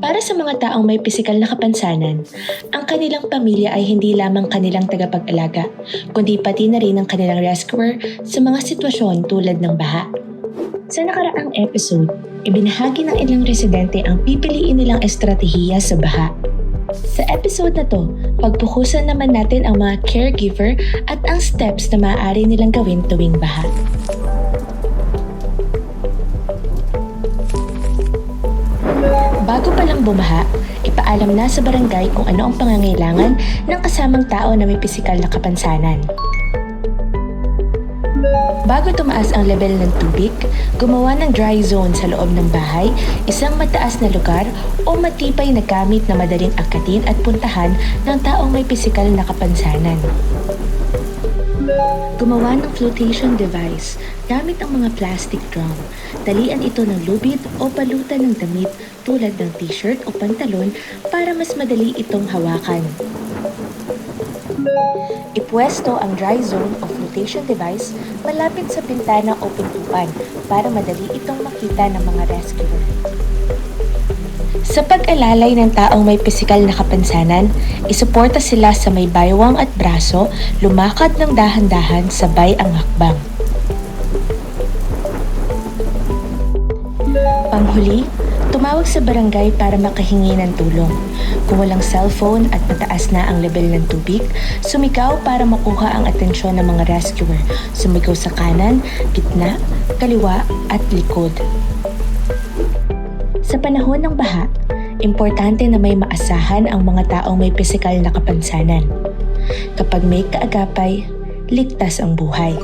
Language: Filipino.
Para sa mga taong may pisikal na kapansanan, ang kanilang pamilya ay hindi lamang kanilang tagapag-alaga, kundi pati na rin ang kanilang rescuer sa mga sitwasyon tulad ng baha. Sa nakaraang episode, ibinahagi ng ilang residente ang pipiliin nilang estratehiya sa baha. Sa episode na to, pagpukusan naman natin ang mga caregiver at ang steps na maaari nilang gawin tuwing baha. Bago pa lang bumaha, ipaalam na sa barangay kung ano ang pangangailangan ng kasamang tao na may pisikal na kapansanan. Bago tumaas ang level ng tubig, gumawa ng dry zone sa loob ng bahay, isang mataas na lugar o matibay na gamit na madaling angkatin at puntahan ng taong may pisikal na kapansanan. Gumawa ng flotation device gamit ang mga plastic drum. Talian ito ng lubid o balutan ng damit tulad ng t-shirt o pantalon para mas madali itong hawakan. Ipwesto ang dry zone o flotation device malapit sa bintana o pintuan para madali itong makita ng mga rescuer. Sa pag-alalay ng taong may pisikal na kapansanan, isuporta sila sa may baywang at braso, lumakad ng dahan-dahan sabay ang hakbang. Panghuli, tumawag sa barangay para makahingi ng tulong. Kung walang cellphone at mataas na ang level ng tubig, sumigaw para makuha ang atensyon ng mga rescuer. Sumigaw sa kanan, gitna, kaliwa at likod. Sa panahon ng baha, importante na may maasahan ang mga taong may pisikal na kapansanan. Kapag may kaagapay, ligtas ang buhay.